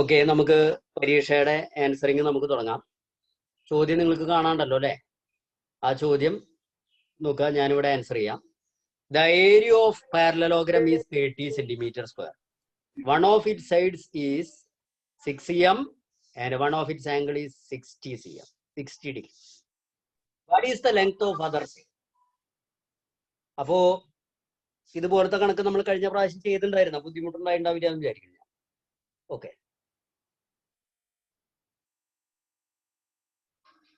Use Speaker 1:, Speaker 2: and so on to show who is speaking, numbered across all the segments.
Speaker 1: Okay, നമുക്ക് പരീക്ഷയുടെ answering നമുക്ക് തുടങ്ങാം. ചോദ്യം നിങ്ങൾക്ക് കാണാണ്ടല്ലോ അല്ലേ? ആ ചോദ്യം നോക്കുക, ഞാനിവിടെ ആൻസർ ചെയ്യാം. The area of parallelogram is 30 centimeters square. One of its sides is 6 cm and one of its angle is 60 cm, 60 degree. What is the length of other side? അപ്പോ ഇതുപോലത്തെ കണക്ക് നമ്മൾ കഴിഞ്ഞ പ്രാവശ്യം ചെയ്തിട്ടുണ്ടായിരുന്നു, ബുദ്ധിമുട്ടുണ്ടായിണ്ടാവില്ല എന്ന് വിചാരിക്കുന്നു. ഓക്കെ,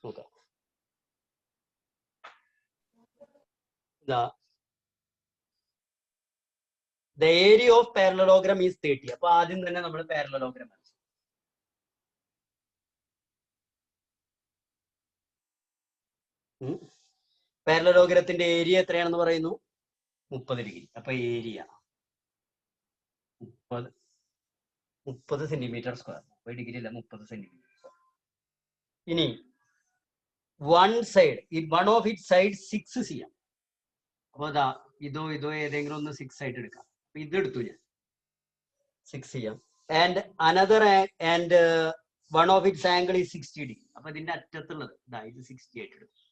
Speaker 1: നോക്കാം. The area of parallelogram is 30. അപ്പൊ ആദ്യം തന്നെ നമ്മൾ പാരലലോഗ്രാം പാരലലോഗ്രത്തിന്റെ ഏരിയ എത്രയാണെന്ന് പറയുന്നു? 30 ഡിഗ്രി. അപ്പൊ ഏരിയ 30 സെന്റിമീറ്റർ സ്ക്വയർ. 30 ഡിഗ്രി അല്ല, 30 സെന്റിമീറ്റർ സ്ക്വയർ. ഇനി one side, one of it side 6 cm. അപ്പൊ അതാ ഇതോ ഏതെങ്കിലും ഒന്ന് 6 ആയിട്ട് എടുക്കാം. അപ്പൊ ഇതെടുത്തു ഞാൻ 6 cm and another and one of its angle ഈ 60 ഡിഗ്രി. അപ്പൊ ഇതിന്റെ അറ്റത്തുള്ളത് ഇതാ, ഇത് 60 ആയിട്ട് എടുക്കും.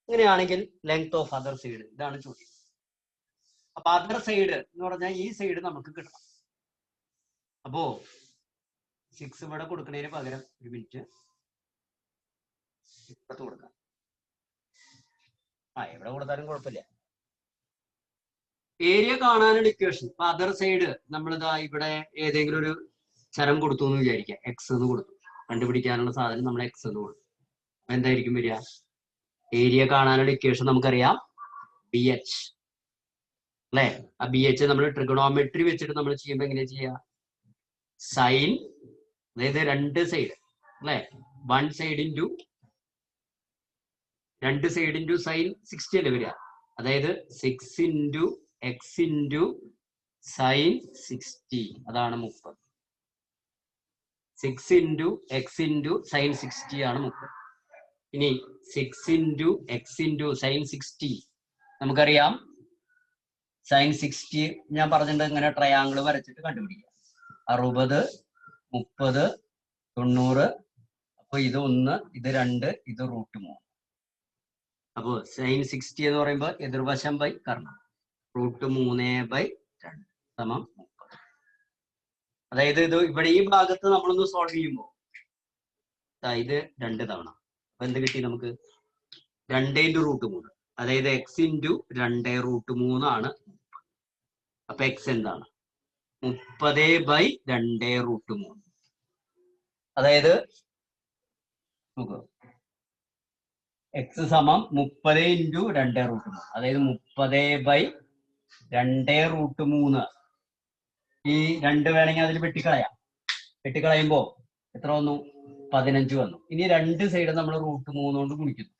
Speaker 1: ഇങ്ങനെയാണെങ്കിൽ ലെങ്ത് ഓഫ് അതർ സൈഡ്, ഇതാണ് ചോദ്യം. അപ്പൊ അതർ സൈഡ് എന്ന് പറഞ്ഞാൽ ഈ സൈഡ് നമുക്ക് കിട്ടണം. അപ്പോ 6 ഇവിടെ കൊടുക്കുന്നതിന് പകരം ഒരു മിനിറ്റ് ഇപ്പുറത്ത് കൊടുക്കാം. എവിടെ കൊടുത്താലും കുഴപ്പമില്ല. ഏരിയ കാണാനുള്ള ഇക്വേഷൻ. അപ്പൊ അതർ സൈഡ് നമ്മളിതാ ഇവിടെ ഏതെങ്കിലും ഒരു ചരം കൊടുത്തു എന്ന് വിചാരിക്കാം, എക്സ് എന്ന് കൊടുത്തു. കണ്ടുപിടിക്കാനുള്ള സാധനം നമ്മൾ എക്സ് എന്ന് കൊടുത്തു. അപ്പൊ എന്തായിരിക്കും വരിക? ഏരിയ കാണാനുള്ള ഇക്വേഷൻ നമുക്കറിയാം, ബി എച്ച് അല്ലെ? ആ ബി എച്ച് നമ്മൾ ട്രിഗണോമെട്രി വെച്ചിട്ട് നമ്മൾ ചെയ്യുമ്പോൾ എങ്ങനെയാ ചെയ്യാ? സൈൻ, അതായത് രണ്ട് സൈഡ് അല്ലെ, വൺ സൈഡ് ഇൻറ്റു രണ്ട് സൈഡ് ഇൻറ്റു സൈൻ 60 അല്ലേ വരിക? അതായത് 6 ഇൻറ്റു എക്സ് ഇൻറ്റു സൈൻ 60, അതാണ് 30. 6 ഇൻറ്റു എക്സ് ഇൻറ്റു സൈൻ 60 ആണ് 30. ഇനി 6 ഇൻറ്റു എക്സ് ഇൻറ്റു സൈൻ 60 നമുക്കറിയാം. സൈൻ 60 ഞാൻ പറഞ്ഞിട്ടുണ്ട്, ഇങ്ങനെ ട്രയാങ്കിൾ വരച്ചിട്ട് കണ്ടുപിടിക്കുക. 60, 30, 90. അപ്പൊ ഇത് 1, ഇത് 2, ഇത് √3. അപ്പോ സൈൻ 60 എന്ന് പറയുമ്പോൾ എതിർവശം ബൈ കർണം, √3/2 സമം 30. അതായത് ഇത് ഇവിടെ ഈ ഭാഗത്ത് നമ്മളൊന്ന് സോൾവ് ചെയ്യുമ്പോൾ ഇത് 2 തവണ. അപ്പൊ എന്ത് കിട്ടി നമുക്ക്? 2 × √3, അതായത് എക്സ് ഇൻറ്റു 2 √3 ആണ്. അപ്പൊ എക്സ് എന്താണ്? 30/2 √3. അതായത് നോക്കുക, എക്സ് സമം 30 ഇൻറ്റു 2 √3, അതായത് 30/2 √3. ഈ 2 വേണമെങ്കിൽ അതിൽ വെട്ടിക്കളയാം. വെട്ടിക്കളയുമ്പോ എത്ര വന്നു? 15 വന്നു. ഇനി രണ്ട് സൈഡ് നമ്മൾ √3 കൊണ്ട് ഗുണിക്കുന്നു.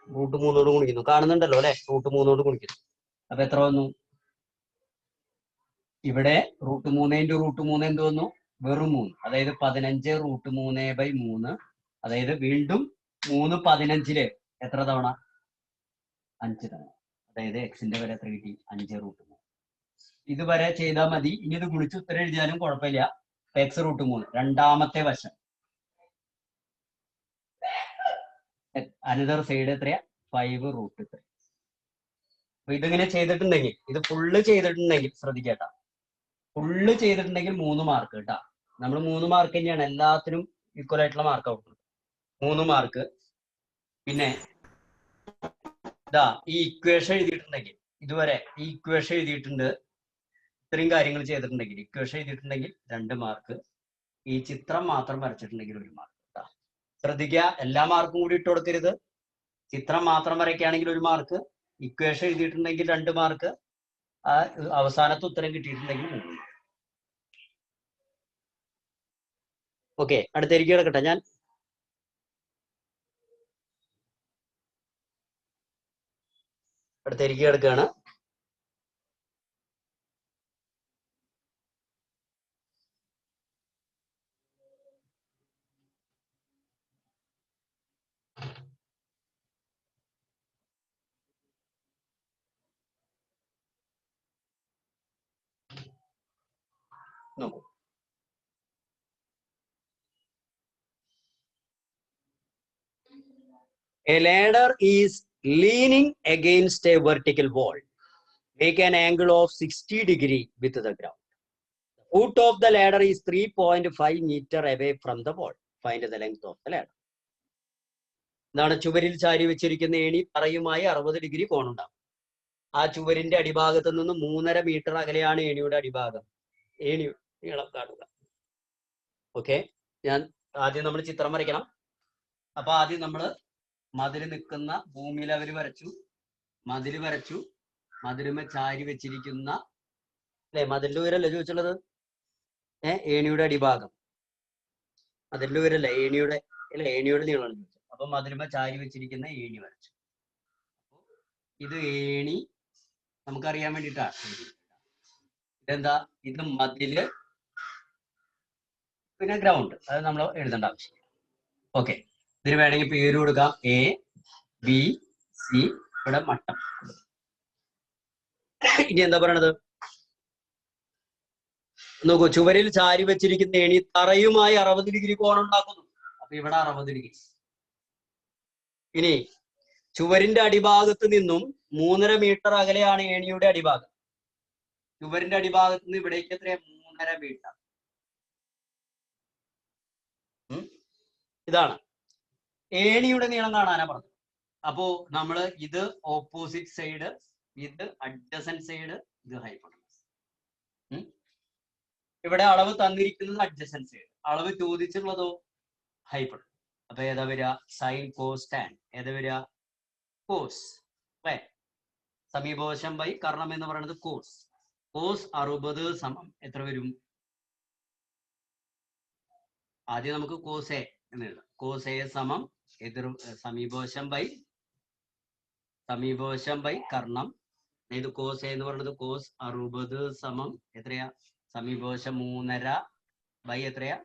Speaker 1: √3 കൊണ്ട് ഗുണിക്കുന്നു, കാണുന്നുണ്ടല്ലോ അല്ലെ? √3 കൊണ്ട് ഗുണിക്കുന്നു. അപ്പൊ എത്ര വന്നു? ഇവിടെ √3 × √3 എന്ത് വന്നു? വെറും 3. അതായത് 15 √3/3. അതായത് വീണ്ടും 3 15 എത്ര തവണ? 5 തവണ. അതായത് എക്സിന്റെ വില എത്ര കിട്ടി? 5 √3. ഇതുവരെ ചെയ്താൽ മതി. ഇനി ഇത് ഗുണിച്ച് ഉത്തരം എഴുതിയാലും കുഴപ്പമില്ല. എക്സ് √3, രണ്ടാമത്തെ വശം. അനദർ സൈഡ് എത്രയാ? 5 √3. അപ്പൊ ഇതിങ്ങനെ ചെയ്തിട്ടുണ്ടെങ്കിൽ, ഇത് ഫുള്ള് ചെയ്തിട്ടുണ്ടെങ്കിൽ ശ്രദ്ധിക്കേട്ടാ, ഫുള്ള് ചെയ്തിട്ടുണ്ടെങ്കിൽ 3 മാർക്ക് കേട്ടാ. നമ്മൾ 3 മാർക്ക് തന്നെയാണ് എല്ലാത്തിനും ഈക്വൽ ആയിട്ടുള്ള മാർക്ക് കൊടുക്കുന്നത്. 3 മാർക്ക്. പിന്നെ ഇതാ ഈ ഇക്വേഷൻ എഴുതിയിട്ടുണ്ടെങ്കിൽ, ഇതുവരെ ഈ ഇക്വേഷൻ എഴുതിയിട്ടുണ്ട്, ഇത്രയും കാര്യങ്ങൾ ചെയ്തിട്ടുണ്ടെങ്കിൽ, ഇക്വേഷൻ എഴുതിയിട്ടുണ്ടെങ്കിൽ 2 മാർക്ക്. ഈ ചിത്രം മാത്രം വരച്ചിട്ടുണ്ടെങ്കിൽ 1 മാർക്ക് കേട്ടാ. ശ്രദ്ധിക്കുക, എല്ലാ മാർക്കും കൂടി ഇട്ട് കൊടുക്കരുത്. ചിത്രം മാത്രം വരയ്ക്കുകയാണെങ്കിൽ 1 മാർക്ക്, ഇക്വേഷൻ എഴുതിയിട്ടുണ്ടെങ്കിൽ 2 മാർക്ക്, ആ അവസാനത്തെ ഉത്തരം കിട്ടിയിട്ടുണ്ടെങ്കിൽ 3 മാർക്ക്. ഓക്കെ, അടുത്തേക്ക് കിടക്കട്ടെ. ഞാൻ അടുത്തേക്ക് കിടക്കുകയാണ്. നോക്കൂ, A ladder is leaning against a vertical wall. Make an angle of 60 degree with the ground. The foot of the ladder is 3.5 meter away from the wall. Find the length of the ladder. എന്താണ് ചുവരിൽ ചാരി വെച്ചിരിക്കുന്ന ഏണി തറയുമായി 60 degree കോണുണ്ടാവും. ആ ചുവരിന്റെ അടിഭാഗത്ത് നിന്ന് 3.5 metre അകലെയാണ് ഏണിയുടെ അടിഭാഗം. ഏണി നീളം കാണുക. ഓക്കെ, ഞാൻ ആദ്യം നമ്മൾ ചിത്രം വരയ്ക്കണം. അപ്പൊ ആദ്യം നമ്മൾ മതിൽ നിൽക്കുന്ന ഭൂമി ലെവൽ വരച്ചു, മതിൽ വരച്ചു, മതിലുമ ചാരി വെച്ചിരിക്കുന്ന അല്ലെ മതിലിന്റെ ഉയരല്ലേ ചോദിച്ചുള്ളത്, ഏണിയുടെ അടിഭാഗം മതിലിന്റെ ഉയരല്ലേ ഏണിയുടെ ഏണിയുടെ നീളമാണ് ചോദിച്ചത്. അപ്പൊ മതിലുമ ചാരി വെച്ചിരിക്കുന്ന ഏണി വരച്ചു. ഇത് ഏണി നമുക്കറിയാൻ വേണ്ടിയിട്ടാണ്. ഇതെന്താ, ഇത് മതില്, പിന്നെ ഗ്രൗണ്ട്. അത് നമ്മൾ എഴുതേണ്ട ആവശ്യമില്ല. ഓക്കെ, ഇതിന് വേണമെങ്കിൽ പേര് കൊടുക്കാം എ ബി സി. ഇവിടെ മട്ടം. ഇനി എന്താ പറയണത് നോക്കൂ, ചുവരിൽ ചാരി വെച്ചിരിക്കുന്ന ഏണി തറയുമായി 60 ഡിഗ്രി കോണുണ്ടാക്കുന്നു. അപ്പൊ ഇവിടെ 60 ഡിഗ്രി. ഇനി ചുവരിന്റെ അടിഭാഗത്ത് നിന്നും 3.5 മീറ്റർ അകലെയാണ് ഏണിയുടെ അടിഭാഗം. ചുവരിന്റെ അടിഭാഗത്ത് നിന്ന് ഇവിടേക്ക് എത്ര? 3.5 മീറ്റർ. ഇതാണ് ഏണിയുടെ നീളം കാണാനാ പറഞ്ഞത്. അപ്പോ നമ്മള് ഇത് ഓപ്പോസിറ്റ് സൈഡ്, ഇത് അഡ്ജസന്റ് സൈഡ്, ഇത് ഹൈപ്പോട്ടനസ്. ഇവിടെ അളവ് തന്നിരിക്കുന്നത് അഡ്ജസന്റ് സൈഡ്, അളവ് ചോദിച്ചിട്ടുള്ളതോ ഹൈപ്പോട്ടനസ്. അപ്പൊ ഏതാ വരിക? Sine cos tan. ഏതാ വരിക? കോസ്. അല്ലേ, സമീപവശം ബൈ കർണം എന്ന് പറയുന്നത് കോസ്. കോസ് 60 സമം എത്ര വരും? ആദ്യം നമുക്ക് കോസ് എ എന്ന് എഴുതാം. കോസ് എ സമം എതിർ സമീപവശം ബൈ കർണം. ഇത് കോസ് എ എന്ന് പറയുന്നത് കോസ് 60 സമം എത്രയാ? സമീപവശം 3.5 ബൈ എത്രയാ?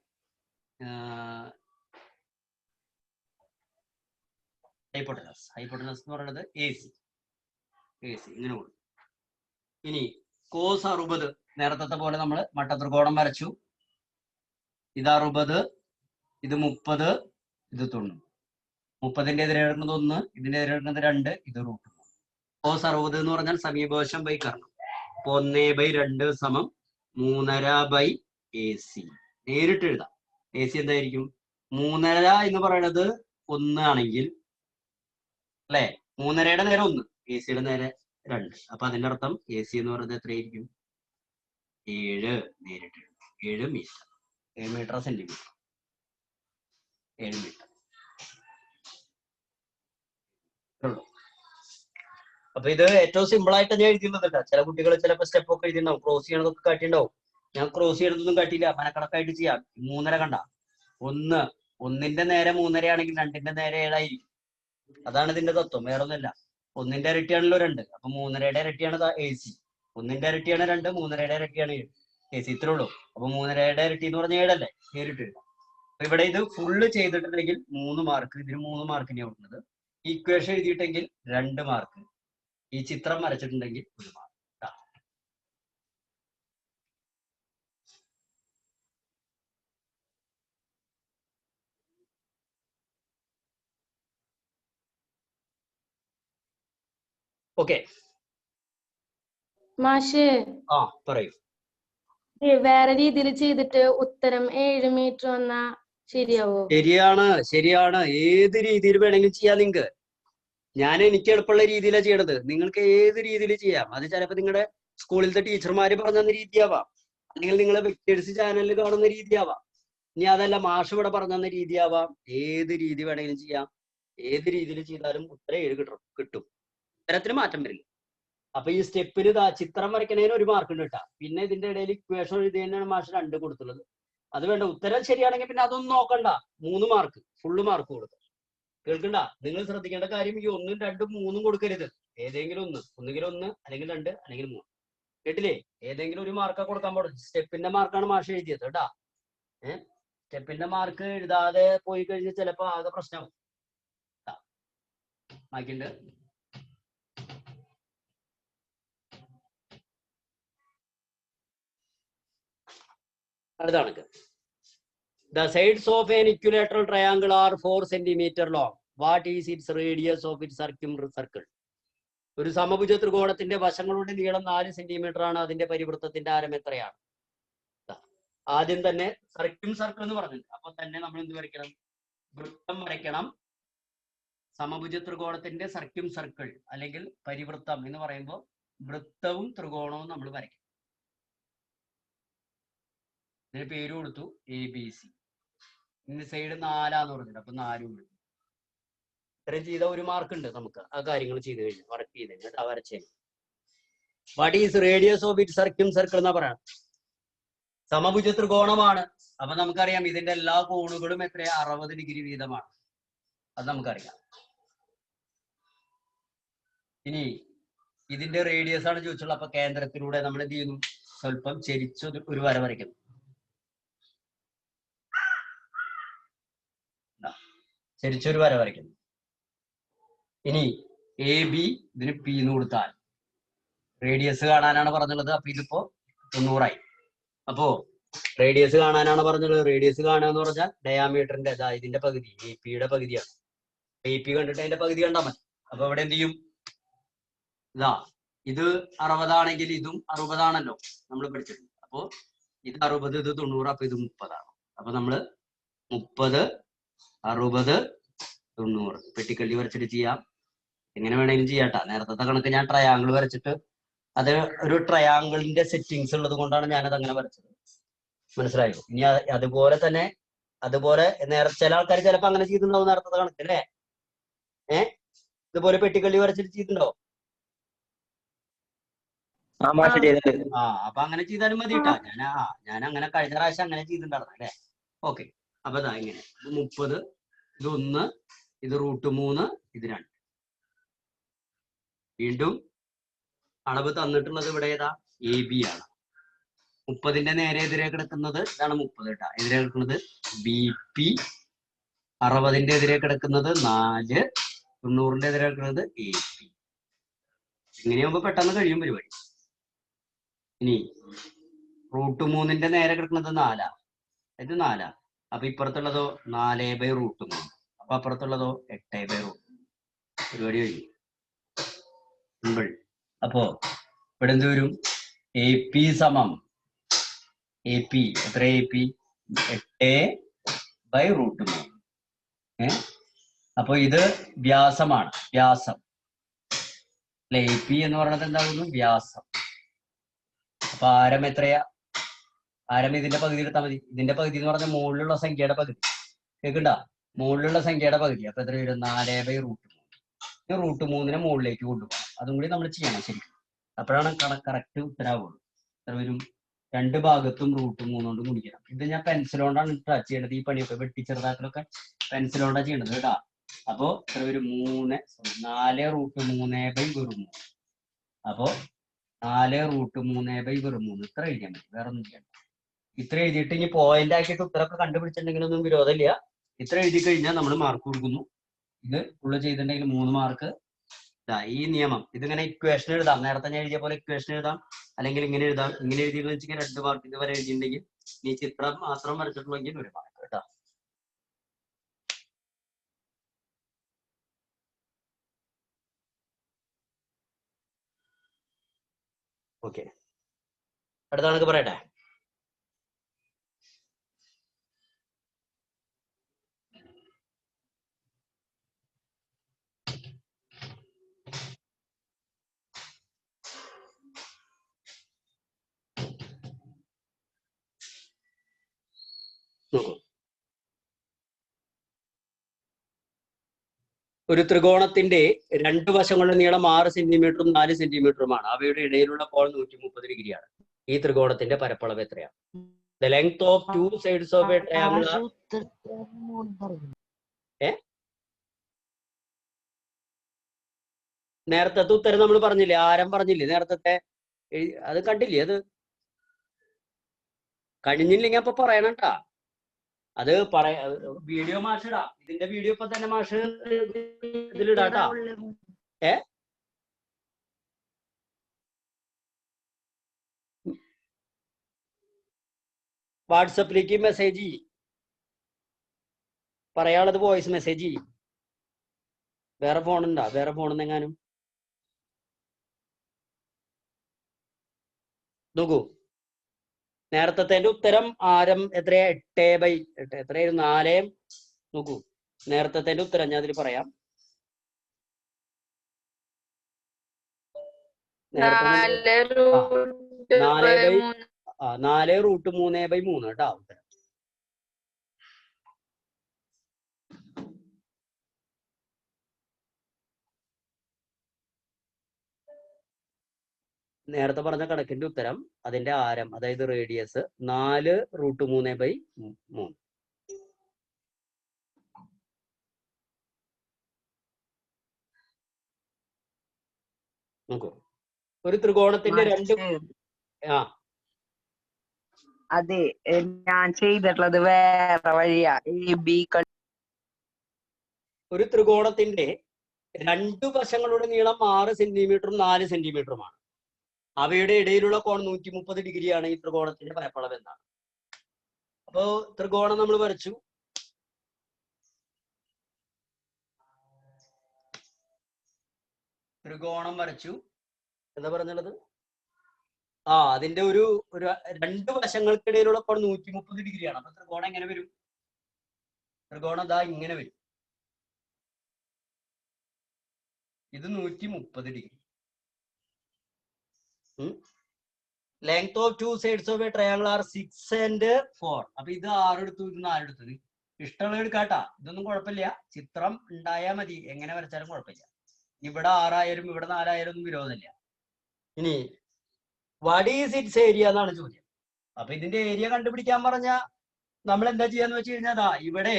Speaker 1: ഹൈപ്പോട്ടനസ്. ഹൈപ്പോട്ടനസ് എന്ന് പറയുന്നത് എ സി. ഇങ്ങനെ കൊടുക്കും. ഇനി കോസ് 60 നേരത്തെ പോലെ നമ്മൾ മട്ടത്രികോണം വരച്ചു. ഇത് 60, ഇത് 30, ഇത് 90. 30ന്റെ എതിരെഴുതുന്നത് 1, ഇതിന്റെ എതിരെഴുതുന്നത് 2, ഇത് √3. കോസ് 60 എന്ന് പറഞ്ഞാൽ സമീപവശം ബൈ കർണം. 1/2 സമം 3.5 ബൈ എ സി. നേരിട്ട് എഴുതാം. എ സി എന്തായിരിക്കും? 3.5 എന്ന് പറയുന്നത് 1 ആണെങ്കിൽ അല്ലെ, 3.5യുടെ നേരെ 1, എ സിയുടെ നേരെ 2. അപ്പൊ അതിന്റെ അർത്ഥം എ സി എന്ന് പറയുന്നത് എത്രയായിരിക്കും? 7. നേരിട്ട് എഴുതാം. 7 മീറ്റർ. 7 metre centimetre. 7 മീറ്റർ. അപ്പൊ ഇത് ഏറ്റവും സിമ്പിൾ ആയിട്ട് ഞാൻ എഴുതിയിരുന്നില്ല. ചില കുട്ടികൾ ചിലപ്പോൾ സ്റ്റെപ്പ് ഒക്കെ എഴുതിണ്ടാവും, ക്രോസ് ചെയ്യണതൊക്കെ കാട്ടിണ്ടാവും. ഞാൻ ക്രോസ് ചെയ്യണതൊന്നും കാട്ടിയില്ല, മനക്കണക്കായിട്ട് ചെയ്യാം. 3.5 കണ്ട, 1ന്റെ നേരെ 3.5 ആണെങ്കിൽ 2ന്റെ നേരെ 7 ആയിരിക്കും. അതാണ് ഇതിന്റെ തത്വം, വേറെ ഒന്നുമില്ല. 1ന്റെ ഇരട്ടിയാണല്ലോ 2, അപ്പൊ 3.5യുടെ ഇരട്ടിയാണ് എ സി. 1ന്റെ ഇരട്ടിയാണ് 2, 3.5യുടെ ഇരട്ടിയാണ് എ സി. ഇത്രേ ഉള്ളൂ. അപ്പൊ 3.5യുടെ ഇരട്ടി എന്ന് പറഞ്ഞാൽ 7 അല്ലേ? നേരിട്ട് എഴുതാം. അപ്പൊ ഇവിടെ ഇത് ഫുള്ള് ചെയ്തിട്ടുണ്ടെങ്കിൽ 3 മാർക്ക്. ഇതിന് 3 മാർക്കിനെ കൊടുക്കുന്നത്. ഈക്വേഷൻ എഴുതിയിട്ടെങ്കിൽ 2 മാർക്ക്. ഈ ചിത്രം വരച്ചിട്ടുണ്ടെങ്കിൽ 1 മാർക്ക്. ഓക്കെ,
Speaker 2: മാഷേ
Speaker 1: പറയൂ.
Speaker 2: വേറെ രീതിയിൽ ചെയ്തിട്ട് ഉത്തരം 7 മീറ്റർ വന്നാ ശരിയാവോ?
Speaker 1: ശരിയാണ്. ഏത് രീതിയിൽ വേണമെങ്കിലും ചെയ്യാം നിങ്ങൾക്ക്. എനിക്ക് എളുപ്പമുള്ള രീതിയിലാണ് ചെയ്യണത്. നിങ്ങൾക്ക് ഏത് രീതിയിൽ ചെയ്യാം. അത് ചിലപ്പോൾ നിങ്ങളുടെ സ്കൂളിലത്തെ ടീച്ചർമാര് പറഞ്ഞ രീതിയാവാം, അല്ലെങ്കിൽ നിങ്ങൾ വെക്ടേഴ്സ് ചാനലിൽ കാണുന്ന രീതിയാവാം. ഇനി അതല്ല, മാഷ് ഇവിടെ പറഞ്ഞ രീതിയാവാം. ഏത് രീതി വേണമെങ്കിലും ചെയ്യാം. ഏത് രീതിയിൽ ചെയ്താലും ഉത്തരം 7 കിട്ടും. ഉത്തരത്തിന് മാറ്റം വരില്ല. അപ്പൊ ഈ സ്റ്റെപ്പിന് ചിത്രം വരയ്ക്കണേന് 1 മാർക്ക് ഉണ്ട് കേട്ടാ. പിന്നെ ഇതിന്റെ ഇടയിൽ ഇക്വേഷൻ എഴുതിയതിനാണ് മാഷ് 2 കൊടുത്തുള്ളത്. അത് വേണ്ട. ഉത്തരം ശരിയാണെങ്കിൽ പിന്നെ അതൊന്നും നോക്കണ്ട, 3 മാർക്ക്, ഫുള്ള് മാർക്ക് കൊടുക്കും. കേൾക്കണ്ട, നിങ്ങൾ ശ്രദ്ധിക്കേണ്ട കാര്യം ഈ 1, 2, 3 കൊടുക്കരുത്. ഏതെങ്കിലും ഒന്ന്, ഒന്നുകിൽ 1, അല്ലെങ്കിൽ 2, അല്ലെങ്കിൽ 3. കേട്ടില്ലേ? ഏതെങ്കിലും 1 മാർക്കാ കൊടുക്കാൻ പാടുള്ളൂ. സ്റ്റെപ്പിന്റെ മാർക്കാണ് മാഷ് എഴുതിയത് കേട്ടാ. സ്റ്റെപ്പിന്റെ മാർക്ക് എഴുതാതെ പോയി കഴിഞ്ഞാൽ ചിലപ്പോ ആകെ പ്രശ്നമാവും. മാർക്കുണ്ട്. അടുത്ത The sides of an equilateral triangle are 4 centimeters long. What is it's radius of it circle. ഒരു സമഭുജ ത്രികോണത്തിന്റെ വശങ്ങളുടെ നീളം 4 സെന്റിമീറ്റർ ആണ്. അതിന്റെ പരിവൃത്തത്തിന്റെ ആരം എത്രയാണ്? ആദ്യം തന്നെ സർക്കിൾ എന്ന് പറഞ്ഞിട്ടുണ്ട്. അപ്പൊ തന്നെ നമ്മൾ എന്ത് വരയ്ക്കണം? വൃത്തം വരയ്ക്കണം. സമഭുജ ത്രികോണത്തിന്റെ സർക്കിൾ അല്ലെങ്കിൽ പരിവൃത്തം എന്ന് പറയുമ്പോൾ വൃത്തവും ത്രികോണവും നമ്മൾ വരയ്ക്കും. ഇതിന് പേര് കൊടുത്തു ABC. ഇന്ന് സൈഡ് 4 പറഞ്ഞിട്ട് അപ്പൊ 4 കൊടുത്തു. ഇത്രയും ചെയ്ത ഒരു മാർക്ക് ഉണ്ട് നമുക്ക്. ആ കാര്യങ്ങൾ ചെയ്ത് കഴിഞ്ഞു, വർക്ക് ചെയ്ത് കഴിഞ്ഞാൽ വരച്ചേ. What is radius of it circle എന്നാ പറയാം. സമഭുജ ത്രികോണമാണ്. അപ്പൊ നമുക്കറിയാം ഇതിന്റെ എല്ലാ കോണുകളും എത്രയാ? 60 ഡിഗ്രി വീതമാണ്. അത് നമുക്കറിയാം. ഇനി ഇതിന്റെ റേഡിയസ് ആണ് ചോദിച്ചുള്ളത്. അപ്പൊ കേന്ദ്രത്തിലൂടെ നമ്മൾ എന്ത് ചെയ്യുന്നു? സ്വല്പം ചെരിച്ച് ഒരു വര വരയ്ക്കുന്നു. ചെരിച്ചൊരു വര വരയ്ക്കുന്നു. ഇനി AB ഇതിന് P എന്ന് കൊടുത്താൽ റേഡിയസ് കാണാനാണ് പറഞ്ഞുള്ളത്. അപ്പൊ ഇതിപ്പോ 90 ആയി. അപ്പോ റേഡിയസ് കാണാനാണ് പറഞ്ഞുള്ളത്. റേഡിയസ് കാണുക എന്ന് പറഞ്ഞാൽ ഡയാമീറ്ററിന്റെ ഇതിന്റെ പകുതി, AP പകുതിയാണ്. AP കണ്ടിട്ട് അതിന്റെ പകുതി കണ്ടാൽ മതി. അപ്പൊ ഇവിടെ എന്ത് ചെയ്യും? ഇത് 60 ആണെങ്കിൽ ഇതും 60 ആണല്ലോ നമ്മൾ പഠിച്ചിട്ടുണ്ട്. അപ്പോ ഇത് 60, ഇത് 90, അപ്പൊ ഇത് 30 ആണ്. അപ്പൊ നമ്മള് 30, 60, 90 പെട്ടിക്കല്ലി വരച്ചിട്ട് ചെയ്യാം. എങ്ങനെ വേണേലും ചെയ്യാട്ടാ. നേരത്തെ കണക്ക് ഞാൻ ട്രയാങ്കിൾ വരച്ചിട്ട് അത് ഒരു ട്രയാങ്കിളിന്റെ സെറ്റിങ്സ് ഉള്ളത് കൊണ്ടാണ് ഞാനത് അങ്ങനെ വരച്ചത്. മനസ്സിലായോ? ഇനി അതുപോലെ തന്നെ ചില ആൾക്കാർ ചിലപ്പോ അങ്ങനെ ചെയ്തിട്ടുണ്ടാവും നേരത്തെ കണക്ക് അല്ലേ? ഇതുപോലെ പെട്ടിക്കല്ലി വരച്ചിട്ട് ചെയ്തിട്ടുണ്ടോ? അപ്പൊ അങ്ങനെ ചെയ്താലും മതി കേട്ടാ. ഞാൻ അങ്ങനെ കഴിഞ്ഞ പ്രാവശ്യം അങ്ങനെ ചെയ്തിട്ടുണ്ടായിരുന്നു അല്ലേ? ഓക്കെ. അപ്പൊ ഇങ്ങനെ ഇത് 30, ഇത് 1, ഇത് √3, ഇത് 2. വീണ്ടും അളവ് തന്നിട്ടുള്ളത് ഇവിടെ ഏതാ? AB ആണ്. 30ന്റെ നേരെ എതിരെ കിടക്കുന്നത് ഇതാണ് 30 കേട്ടാ. എതിരെ കിടക്കുന്നത് BP. 60ന്റെ എതിരെ കിടക്കുന്നത് 4, 90ന്റെ എതിരെ കിടക്കുന്നത് AP. ഇങ്ങനെയാകുമ്പോ പെട്ടെന്ന് കഴിയും പരിപാടി. ഇനി √3ന്റെ നേരെ കിടക്കുന്നത് 4, ഇത് 4. അപ്പൊ ഇപ്പുറത്തുള്ളതോ 4/√3. അപ്പൊ അപ്പുറത്തുള്ളതോ 8/√3. പരിപാടി കഴിഞ്ഞു. സിമ്പിൾ. അപ്പോ ഇവിടെ എന്ത് വരും? AP സമം എത്ര? AP 8/√3. അപ്പൊ ഇത് വ്യാസമാണ്. വ്യാസം അല്ലെ? AP എന്ന് പറയുന്നത് എന്താകുന്നു? വ്യാസം. അപ്പൊ ആരം എത്രയാ? ആരം ഇതിന്റെ പകുതി എടുത്താൽ മതി. ഇതിന്റെ പകുതി എന്ന് പറഞ്ഞാൽ മുകളിലുള്ള സംഖ്യയുടെ പകുതി. കേൾക്കണ്ട? മുകളിലുള്ള സംഖ്യയുടെ പകുതി. അപ്പൊ എത്ര വരും? 4/√3. √3നെ മുകളിലേക്ക് കൊണ്ടുപോകാം. അതും കൂടി നമ്മൾ ചെയ്യണം ശരിക്കും. അപ്പോഴാണ് കറക്റ്റ് ഉത്തരാവുള്ളൂ. എത്ര വരും? 2 ഭാഗത്തും √3 കൊണ്ട് ഗുണിക്കണം. ഇത് ഞാൻ പെൻസിലോണ്ടാണ് ചെയ്യേണ്ടത്. ഈ പണിയൊക്കെ വെട്ടിച്ചെറുതാക്കലൊക്കെ പെൻസിലോണ്ടാണ് ചെയ്യേണ്ടത് കേട്ടാ. അപ്പോ എത്ര വരും? 4√3/√3. അപ്പോ 4√3/√3 ഇത്ര എഴുതിയാൽ മതി. വേറെ ഒന്നും ചെയ്യണ്ട. ഇത്ര എഴുതിയിട്ട് ഇനി പോയിന്റ് ആക്കിയിട്ട് ഉത്തരമൊക്കെ കണ്ടുപിടിച്ചിട്ടുണ്ടെങ്കിലൊന്നും വിരോധമില്ല. ഇത്ര എഴുതി കഴിഞ്ഞാൽ നമ്മൾ മാർക്ക് കൊടുക്കുന്നു. ഇത് ഫുള്ള് ചെയ്തിട്ടുണ്ടെങ്കിൽ 3 മാർക്ക്. ഈ നിയമം ഇതിങ്ങനെ ഇക്വേഷൻ എഴുതാം. നേരത്തെ ഞാൻ എഴുതിയ പോലെ ഇക്വേഷൻ എഴുതാം, അല്ലെങ്കിൽ ഇങ്ങനെ എഴുതാം. ഇങ്ങനെ എഴുതിയെന്ന് വെച്ചാൽ 2 മാർക്ക് ഇതുവരെ എഴുതിയിട്ടുണ്ടെങ്കിൽ ഈ ചിത്രം മാത്രം വരച്ചിട്ടുണ്ടെങ്കിൽ 1 മാർക്ക് കേട്ടോ. ഓക്കെ. അടുത്ത കണക്ക് പറയട്ടെ. നോക്കൂ. ഒരു ത്രികോണത്തിന്റെ 2 വശങ്ങളുടെ നീളം 6 സെന്റിമീറ്ററും 4 സെന്റിമീറ്ററുമാണ്. അവയുടെ ഇടയിലുള്ള കോൺ 130 ഡിഗ്രിയാണ്. ഈ ത്രികോണത്തിന്റെ പരപ്പളവ് എത്രയാണ്? The length of 2 sides of a triangle. നേരത്തെ ഉത്തരം നമ്മൾ പറഞ്ഞില്ലേ? ആരം പറഞ്ഞില്ലേ നേരത്തെ? അത് കണ്ടില്ലേ? അത് കഴിഞ്ഞില്ലെങ്കിൽ അപ്പൊ പറയണട്ടാ. അത് വീഡിയോ മാഷ് ഇടാം. ഇതിന്റെ വീഡിയോ ഇപ്പൊ തന്നെ മാഷ് ഇതിലിടാട്ടാ. വാട്സപ്പിലേക്ക് മെസ്സേജ് പറയാനുള്ളത് വോയിസ് മെസ്സേജ് വേറെ ഫോൺ ഉണ്ടോ? വേറെ ഫോണിൽ എങ്ങാനും നോക്കൂ. നേരത്തെ ഉത്തരം ആരം എത്രയാ? 8/8 എത്രയായിരുന്നു? 4. നോക്കൂ നേരത്തെ ഉത്തരം ഞാൻ അതിൽ പറയാം. നേരത്തെ 4√3/3 കേട്ടോ ഉത്തരം. നേരത്തെ പറഞ്ഞ കണക്കിന്റെ ഉത്തരം അതിന്റെ ആരം, അതായത് റേഡിയസ് 4√3/3. നോക്കൂ, ഒരു ത്രികോണത്തിന്റെ രണ്ട്
Speaker 3: അതെ ഞാൻ ചെയ്തിട്ടുള്ളത് വേറെ വഴിയാ.
Speaker 1: ഒരു ത്രികോണത്തിന്റെ രണ്ടു വശങ്ങളുടെ നീളം 6 സെന്റിമീറ്ററും 4 സെന്റിമീറ്ററുമാണ്. അവയുടെ ഇടയിലുള്ള കോൺ 130 ഡിഗ്രിയാണ്. ഈ ത്രികോണത്തിന്റെ പരപ്പളവ് എന്താണ്? അപ്പോ ത്രികോണം നമ്മൾ വരച്ചു. ത്രികോണം വരച്ചു. എന്താ പറഞ്ഞുള്ളത്? അതിന്റെ ഒരു രണ്ട് വശങ്ങൾക്കിടയിലുള്ള കോൺ 130 ഡിഗ്രിയാണ്. അപ്പൊ ത്രികോണം എങ്ങനെ വരും? ത്രികോണം ദാ ഇങ്ങനെ വരും. ഇത് 130 degree. Length of 2 sides of a triangle are 6 and 4. അപ്പൊ ഇത് 6 എടുത്തു, ഇത് 4 എടുത്തത്. ഇഷ്ടമുള്ള എടുക്കാട്ടാ, ഇതൊന്നും കുഴപ്പമില്ല. ചിത്രം ഉണ്ടായാൽ മതി, എങ്ങനെ വരച്ചാലും കുഴപ്പമില്ല. ഇവിടെ 6 ആയാലും ഇവിടെ 4 ആയാലും ഒന്നും വിരോധമില്ല. ഇനി വാട്ട് ഈസ് ഇറ്റ്സ് ഏരിയ എന്നാണ് ചോദ്യം. അപ്പൊ ഇതിന്റെ ഏരിയ കണ്ടുപിടിക്കാൻ പറഞ്ഞ നമ്മൾ എന്താ ചെയ്യാന്ന് വെച്ച് കഴിഞ്ഞാൽ ഇവിടെ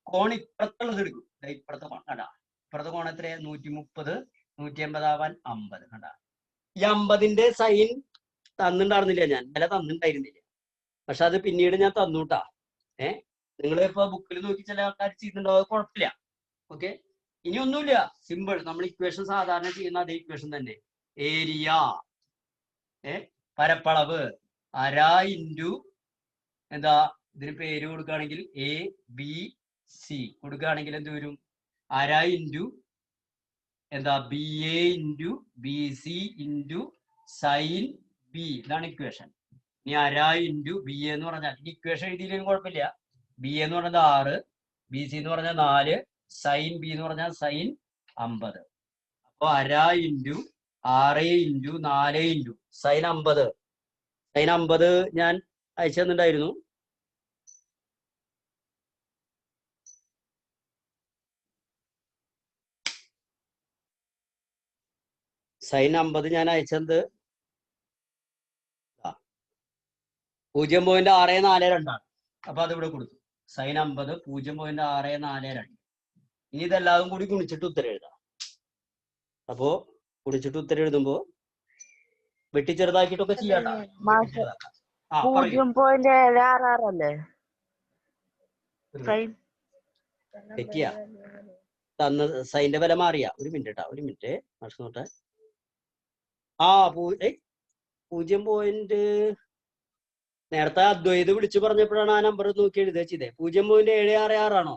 Speaker 1: കോൺ ഇപ്പുറത്തുള്ളത് എടുക്കും. ഇപ്പുറത്തെ കോൺ കണ്ടാ, ഇപ്പുറത്തെ കോൺ എത്രയാ? 130, 180 ആവാൻ 50 കണ്ടാ. ഈ 50ന്റെ സൈൻ തന്നിണ്ടായിരുന്നില്ല, ഞാൻ വില തന്നിണ്ടായിരുന്നില്ല. പക്ഷെ അത് പിന്നീട് ഞാൻ തന്നുട്ടാ. നിങ്ങൾ ഇപ്പൊ ബുക്കിൽ നോക്കി ചില ആൾക്കാർ ചെയ്തിട്ടുണ്ടാവും, കുഴപ്പമില്ല. ഓക്കെ, ഇനി ഒന്നുമില്ല, സിമ്പിൾ. നമ്മൾ ഇക്വേഷൻ സാധാരണ ചെയ്യുന്ന അതേ ഇക്വേഷൻ തന്നെ. ഏരിയ പരപ്പളവ് അര ഇൻറ്റു എന്താ, ഇതിന് പേര് കൊടുക്കുകയാണെങ്കിൽ ABC കൊടുക്കുകയാണെങ്കിൽ എന്ത് വരും? അര ഇൻറ്റു എന്താ BA into BC into sine B. ഇതാണ് ഇക്വേഷൻ. ഇനി അര ഇൻറ്റു BA എന്ന് പറഞ്ഞാൽ, ഈ ഇക്വേഷൻ എഴുതിയില്ലെങ്കിൽ കുഴപ്പമില്ല. BA എന്ന് പറഞ്ഞത് 6, BC എന്ന് പറഞ്ഞാൽ 4, സൈൻ B എന്ന് പറഞ്ഞാൽ സൈൻ 50. അപ്പൊ അര into 6 into 4 into sine 50. Sine 50 ഞാൻ അയച്ചു തന്നിട്ടുണ്ടായിരുന്നു. സൈൻ 50 ഞാൻ അയച്ചത് 0.642 ആണ്. അപ്പൊ അത് ഇവിടെ കൊടുത്തു. സൈൻ 50 0.642. ഇനി ഇതെല്ലാതും കൂടി ഗുണിച്ചിട്ട് ഉത്തരം എഴുതാം. അപ്പോ ഗുണിച്ചിട്ട് ഉത്തരം എഴുതുമ്പോ വെട്ടി ചെറുതാക്കിയിട്ടൊക്കെ ചെയ്യാട്ടോ. തെറ്റിയാ തന്ന സൈന്റെ വില മാറിയാ? ഒരു മിനിറ്റ് കേട്ടാ, ഒരു മിനിറ്റ് നോട്ടെ. 0. നേരത്തെ അദ്വൈത് വിളിച്ചു പറഞ്ഞപ്പോഴാണ് ആ നമ്പർ നോക്കി എഴുതുക ചെയ്തേ. 0.766 ആണോ?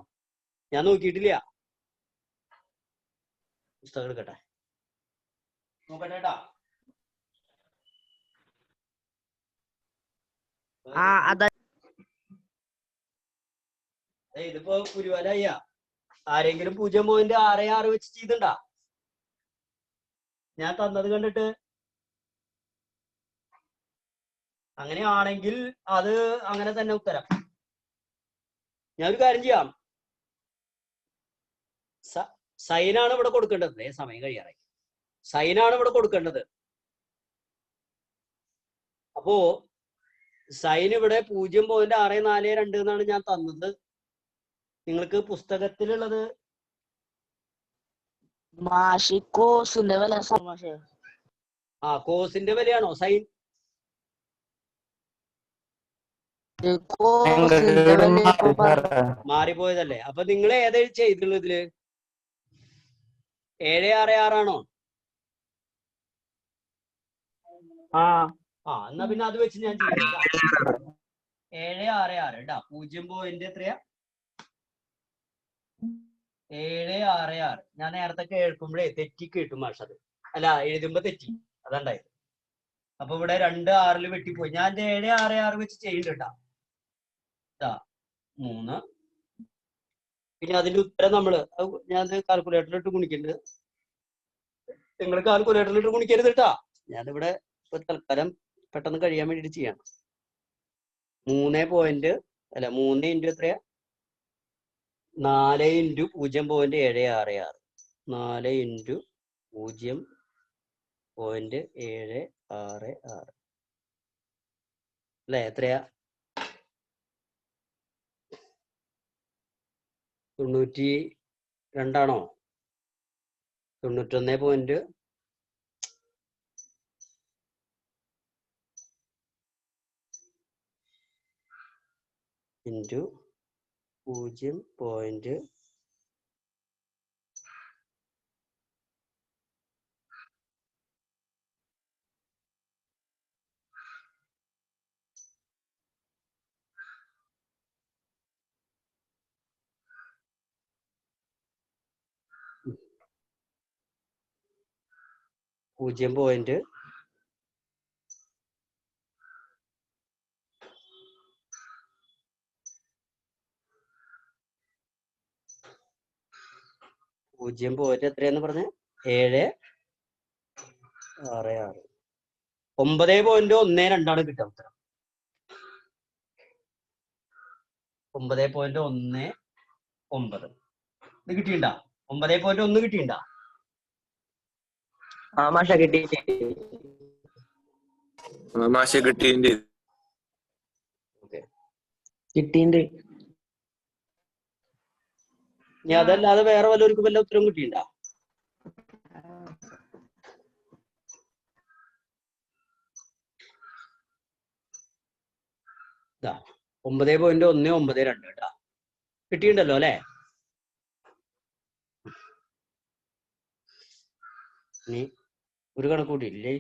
Speaker 1: ഞാൻ നോക്കിയിട്ടില്ല. പുസ്തകം എടുക്കട്ടെ, നോക്കട്ടെ കേട്ടാ. ഇതിപ്പോ പുരുവലയ്യ ആരെങ്കിലും 0.66 വെച്ച് ചെയ്തിണ്ടാ? ഞാൻ തന്നത് കണ്ടിട്ട് അങ്ങനെയാണെങ്കിൽ അത് അങ്ങനെ തന്നെ ഉത്തരം. ഞാനൊരു കാര്യം ചെയ്യാം, സൈനാണ് ഇവിടെ കൊടുക്കേണ്ടത്. സമയം കഴിയാറായി. സൈനാണ് ഇവിടെ കൊടുക്കേണ്ടത്. അപ്പോ സൈൻ ഇവിടെ 0.642 എന്നാണ് ഞാൻ തന്നത്. നിങ്ങൾക്ക് പുസ്തകത്തിലുള്ളത് കോസിന്റെ വിലയാണോ സൈൻ? മാറിപ്പോയതല്ലേ? അപ്പൊ നിങ്ങൾ ഏതാ ചെയ്തുള്ളത് ഇതില്? 766 ആണോ? എന്നാ പിന്നെ അത് വെച്ച് ഞാൻ ചെയ്യും. 766 കേട്ടാ. 0. എത്രയാ? 766. ഞാൻ നേരത്തെ കേൾക്കുമ്പോഴേ തെറ്റി കേട്ടു മാഷത്. അല്ല, എഴുതുമ്പോ തെറ്റി, അതുണ്ടായത്. അപ്പൊ ഇവിടെ 2 6 വെട്ടിപ്പോയി. ഞാൻ 766 വെച്ച് ചെയ്യുന്നുണ്ടാ 3. പിന്നെ അതിന്റെ ഉത്തരം ഞാൻ കാൽക്കുലേറ്ററിലിട്ട് ഗുണിക്കുന്നുണ്ട്. നിങ്ങൾ കാൽക്കുലേറ്ററിലിട്ട് ഗുണിക്കരുത് കേട്ടാ. ഞാനിവിടെ ഇപ്പൊ തൽക്കാലം പെട്ടെന്ന് കഴിയാൻ വേണ്ടിട്ട് ചെയ്യാണ്. 3 ഇൻറ്റു എത്രയാ? 4 ഇൻറ്റു 0.766. 4 ഇൻറ്റു 0.766 അല്ലെ? എത്രയാ? 92 ആണോ? 91. ഇൻറ്റു 0. പൂജ്യം പോയിന്റ് 0. എത്രയാന്ന് പറഞ്ഞ? 766. 9.12 കിട്ടുക ഉത്തരം. 9.19. ഇത് കിട്ടിയിണ്ട? 9.1 കിട്ടിയിണ്ട?
Speaker 4: മാഷ കിട്ടിയിട്ടുണ്ട്.
Speaker 1: ഇനി അതല്ലാതെ വേറെ വല്ലവർക്കും വല്ല ഉത്തരം കിട്ടിയിണ്ട? 9.192 കേട്ടാ. കിട്ടിയിട്ടുണ്ടല്ലോ അല്ലെ? ഇനി ഒരു കണക്ക് കൂട്ടിയില്ലേ?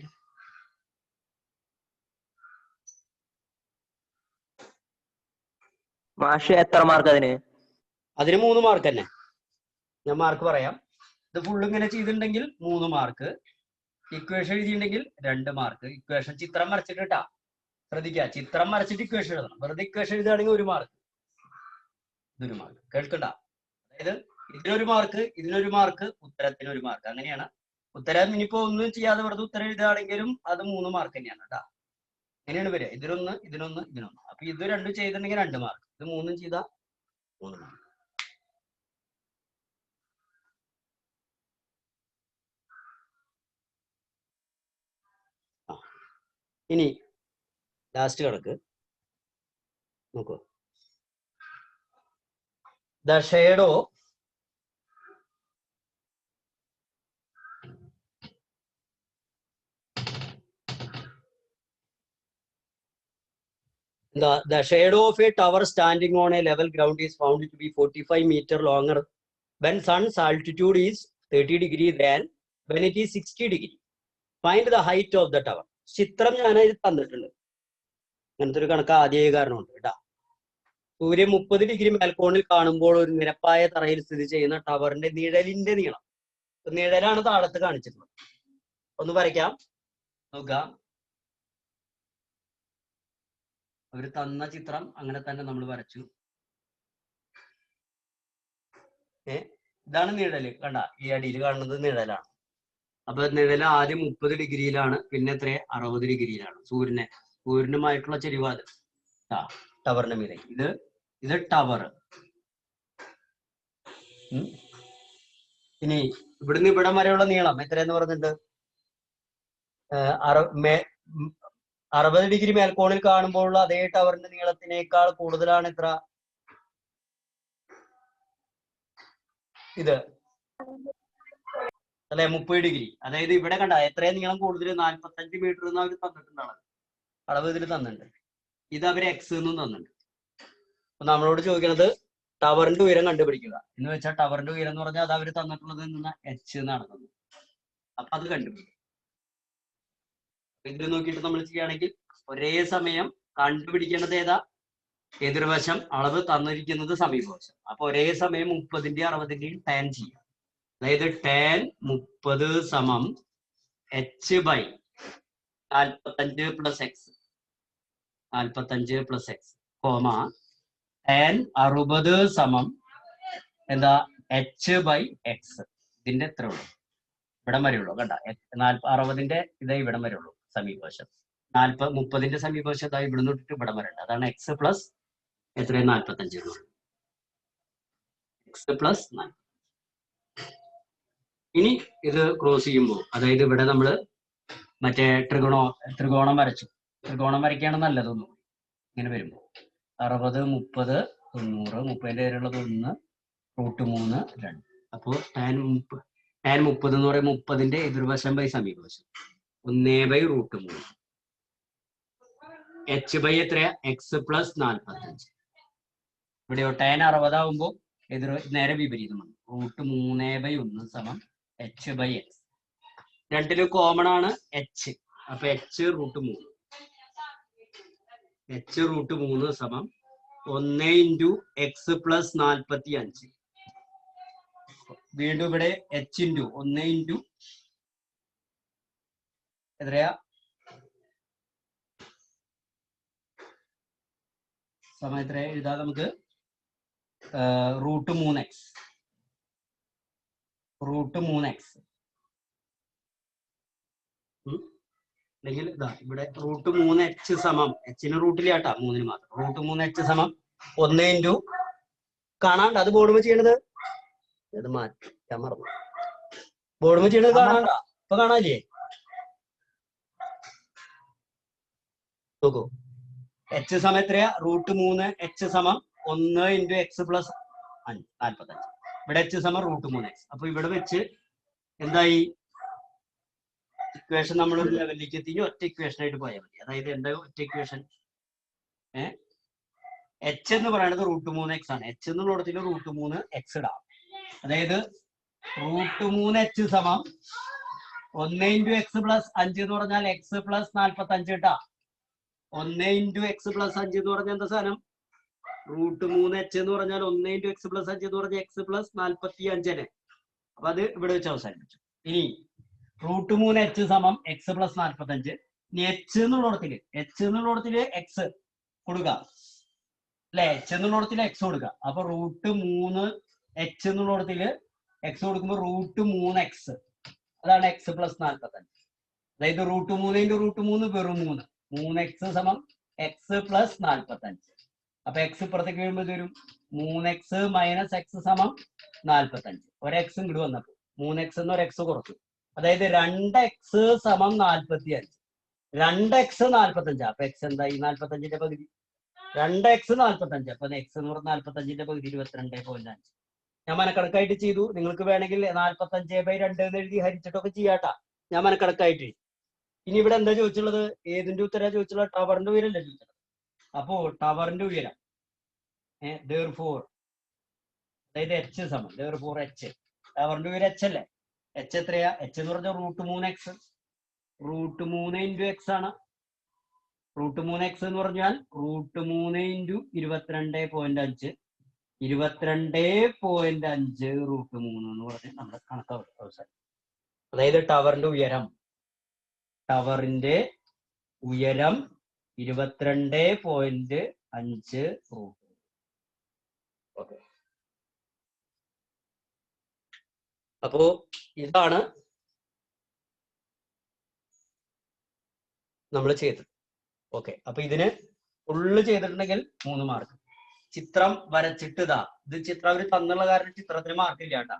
Speaker 4: മാഷ് എത്ര മാർക്ക് അതിന്?
Speaker 1: അതിന് 3 മാർക്ക് തന്നെ. ഞാൻ മാർക്ക് പറയാം. ഇത് ഫുള്ള് ഇങ്ങനെ ചെയ്തിട്ടുണ്ടെങ്കിൽ 3 മാർക്ക്. ഇക്വേഷൻ എഴുതിയിട്ടുണ്ടെങ്കിൽ 2 മാർക്ക്. ഇക്വേഷൻ ചിത്രം വരച്ചിട്ടാ ശ്രദ്ധിക്കുക. ചിത്രം വരച്ചിട്ട് ഇക്വേഷൻ എഴുതണം. വെറുതെ ഇക്വേഷൻ എഴുതുകയാണെങ്കിൽ 1 മാർക്ക്. ഇതൊരു മാർക്ക്. കേൾക്കണ്ട? അതായത് ഇതിനൊരു മാർക്ക്, ഇതിനൊരു മാർക്ക്, ഉത്തരത്തിന് 1 മാർക്ക്. അങ്ങനെയാണ് ഉത്തരം. ഇനിയിപ്പോ ഒന്നും ചെയ്യാതെ വെറുതെ ഉത്തരം എഴുതുകയാണെങ്കിലും അത് 3 മാർക്ക് തന്നെയാണ് കേട്ടാ. അങ്ങനെയാണ് വരിക. ഇതിനൊന്ന്, ഇതിനൊന്ന്, ഇതിനൊന്ന്. അപ്പൊ ഇത് 2 ചെയ്തിട്ടുണ്ടെങ്കിൽ 2 മാർക്ക്. ഇത് 3 ചെയ്താൽ 3 മാർക്ക്. ഇനി ലാസ്റ്റ് കണക്ക് നോക്കൂ. The shadow of a tower standing on a level ground is found to be 45 meters longer when sun's altitude is 30 degrees than when it is 60 degrees. Find the height of the tower. ചിത്രം ഞാൻ ഇത് തന്നിട്ടുണ്ട്. അങ്ങനത്തെ ഒരു കണക്ക് ആദ്യ കാരണമുണ്ട് കേട്ടാ. സൂര്യൻ 30 ഡിഗ്രി മേൽക്കോണിൽ കാണുമ്പോൾ ഒരു നിരപ്പായ തറയിൽ സ്ഥിതി ചെയ്യുന്ന ടവറിന്റെ നിഴലിന്റെ നീളം. നിഴലാണ് താഴത്ത് കാണിച്ചിട്ടുള്ളത്. ഒന്ന് വരയ്ക്കാം, നോക്കാം. അവര് തന്ന ചിത്രം അങ്ങനെ തന്നെ നമ്മൾ വരച്ചു. ഇതാണ് നിഴല്. കണ്ട, ഈ അടിയിൽ കാണുന്നത് നിഴലാണ്. അപ്പൊ നിഴല് ആദ്യം 30 ഡിഗ്രിയിലാണ്, പിന്നെ എത്ര 60 ഡിഗ്രിയിലാണ്. സൂര്യനുമായിട്ടുള്ള ചെരിവാത് ടവറിന്റെ മീതെ. ഇത് ടവർ. ഇനി ഇവിടുന്ന് ഇവിടം വരെയുള്ള നീളം എത്രയെന്ന് പറഞ്ഞിട്ടുണ്ട്? 60 ഡിഗ്രി മേൽക്കോണിൽ കാണുമ്പോഴുള്ള അതേ ടവറിന്റെ നീളത്തിനേക്കാൾ കൂടുതലാണ് എത്ര? ഇത് അല്ലെ 30 ഡിഗ്രി. അതായത് ഇവിടെ കണ്ട എത്രയും നീളം കൂടുതൽ? 45 മീറ്റർ എന്ന് അവർ തന്നിട്ടുണ്ടാണ്. അളവ് ഇതിൽ തന്നിട്ടുണ്ട്. ഇത് അവര് എക്സ് എന്നും തന്നിട്ടുണ്ട്. അപ്പൊ നമ്മളോട് ചോദിക്കുന്നത് ടവറിന്റെ ഉയരം കണ്ടുപിടിക്കുക എന്ന് വെച്ചാൽ ടവറിന്റെ ഉയരം എന്ന് പറഞ്ഞാൽ അത് അവര് തന്നിട്ടുള്ളത് എച്ച് എന്നാണ് തന്നത്. അപ്പൊ അത് കണ്ടുപിടിക്കും. ഇതിൽ നോക്കിയിട്ട് നമ്മൾ ചെയ്യുകയാണെങ്കിൽ ഒരേ സമയം കണ്ടുപിടിക്കേണ്ടത് ഏതാ? എതിർവശം അളവ് തന്നിരിക്കുന്നത് സമീപവശം. അപ്പൊ ഒരേ സമയം 30ന്റെയും 60ന്റെയും ടാൻ ചെയ്യാം. അതായത് ടാൻ 30 സമം h by 45 plus x 45 plus x comma tan 60 സമം എന്താ h ബൈ എക്സ്. ഇതിന്റെ എത്ര ഉള്ളൂ? ഇവിടം വരെ ഉള്ളൂ. കണ്ട 60ന്റെ ഇതേ ഇവിടം വരെ ഉള്ളൂ സമീപവശം. 30ന്റെ സമീപവശം ഇതാ ഇവിടുന്ന് തൊട്ടിട്ട് ഇവിടം വരെ ഉണ്ട്. അതാണ് എക്സ് പ്ലസ് എത്രയും 45 എക്സ് പ്ലസ് 40. ഇനി ഇത് ക്രോസ് ചെയ്യുമ്പോൾ അതായത് ഇവിടെ നമ്മൾ മറ്റേ ത്രികോണം വരച്ചു. ത്രികോണം വരയ്ക്കാണ് നല്ലതൊന്നും. ഇങ്ങനെ വരുമ്പോൾ 60 30 90 30ന്റെ പേരുള്ളത് 1 √3 2. അപ്പോൾ ടാൻ 30 എന്ന് പറയുമ്പോൾ 30ന്റെ എതിർവശം ബൈ സമീപവശം 1/√3. h ബൈ എത്രയാ? X plus 45. ഇവിടെയോ ടാൻ 60 ആവുമ്പോൾ നേരെ വിപരീതമാണ്. √3/1 സമം h ബൈ എക്സ്. രണ്ടിലും കോമൺ ആണ് h. അപ്പൊ h√3 h√3 സമം 1 × എക്സ് പ്ലസ് 45. വീണ്ടും ഇവിടെ h × 1 × എത്രയാ? സമയം എത്രയാ എഴുതാം നമുക്ക്? √3x അല്ലെങ്കിൽ ഇതാ ഇവിടെ √3h സമം h-ന് റൂട്ടിലാട്ടാ 3-ന് മാത്രം. √3h സമം 1 × കാണാണ്ട് അത് ബോർഡ് ചെയ്യണത്. ഇത് മാറ്റാൻ മറന്നു. ബോർഡ് ചെയ്യണത് കാണാണ്ട. ഇപ്പൊ കാണാല്ലേ? നോക്കൂ. h സമം എത്രയാ? √3h സമം 1 × എക്സ് പ്ലസ് 45. ഇവിടെ h സമം √3x. അപ്പൊ ഇവിടെ വെച്ച് എന്തായി? ഇക്വേഷൻ നമ്മൾ ഒരു ലെവലിലേക്ക് എത്തി. ഒറ്റ ഇക്വേഷൻ ആയിട്ട് പോയാൽ മതി. അതായത് എന്താ ഒറ്റ ഇക്വേഷൻ? h എന്ന് പറയുന്നത് √3x ആണ്. h എന്നുള്ളടത്തിൽ √3x ഇടാം. അതായത് √3h സമം 1 × എക്സ് പ്ലസ് 5 എന്ന് പറഞ്ഞാൽ എക്സ് പ്ലസ് 45 ഇട്ടാ. 1 × എക്സ് പ്ലസ് 5 എന്ന് പറഞ്ഞാൽ എന്താ സാധനം? √3h എന്ന് പറഞ്ഞാൽ 1 × എക്സ് പ്ലസ് 5 എന്ന് പറഞ്ഞാൽ എക്സ് പ്ലസ് 45. അപ്പൊ അത് ഇവിടെ വെച്ച് അവസാനിപ്പിച്ചു. ഇനി √3h സമം എക്സ് പ്ലസ് 45. ഇനി h എന്നുള്ളടത്തില് എക്സ് കൊടുക്കുക അല്ലെ? h എന്നുള്ളടത്തില് എക്സ് കൊടുക്കുക. അപ്പൊ √3h എന്നുള്ളടത്തില് എക്സ് കൊടുക്കുമ്പോൾ √3x. അതാണ് എക്സ് പ്ലസ് 45. അതായത് √3 × √3 വെറും 3. 3x സമം എക്സ് പ്ലസ് 45. അപ്പൊ എക്സ് ഇപ്പുറത്തേക്ക് വീഴുമ്പോൾ വരും 3x - x സമം 45. ഒരെക്സ് ഇങ്ങോട്ട് വന്നപ്പോൾ 3x എന്ന് ഒരു എക്സ് കുറച്ചു. അതായത് 2x സമം 45. 2x 45. അപ്പൊ x എന്തായി? 45ന്റെ പകുതി. 2x 45. അപ്പൊ x എന്ന് പറഞ്ഞാൽ 45ന്റെ പകുതി 22.5. ഞാൻ മനക്കണക്കായിട്ട് ചെയ്തു. നിങ്ങൾക്ക് വേണമെങ്കിൽ 45/2 എന്ന് എഴുതി ഹരിച്ചിട്ടൊക്കെ ചെയ്യാട്ടാ. ഞാൻ മനക്കണക്കായിട്ട്. ഇനി ഇവിടെ എന്താ ചോദിച്ചുള്ളത്? ഏതിന്റെ ഉത്തരാ ചോദിച്ചുള്ളത്? ടവറിന്റെ ഉയരല്ലേ ചോദിച്ചത്. അപ്പോ ടവറിന്റെ ഉയരം therefore അതായത് h സമം therefore h. ടവറിന്റെ ഉയരം h അല്ലേ? h എത്രയാ? h എന്ന് പറഞ്ഞാൽ √3x. √3 × x ആണ്. √3x എന്ന് പറഞ്ഞാൽ √3 × 22.5. 22.5 √3 എന്ന് പറഞ്ഞാൽ നമ്മുടെ കണക്ക് അവസാനം. അതായത് ടവറിന്റെ ഉയരം 22.5 റൂട്ട്. ഓക്കെ. അപ്പോ ഇതാണ് നമ്മൾ ചെയ്തത്. ഓക്കെ. അപ്പൊ ഇതിന് ഫുള്ള് ചെയ്തിട്ടുണ്ടെങ്കിൽ 3 മാർക്ക്. ചിത്രം വരച്ചിട്ട് ഇത് ചിത്രം അവർ തന്നുള്ള കാരണം ചിത്രത്തിന് മാർക്ക് ഇല്ല കേട്ടാ.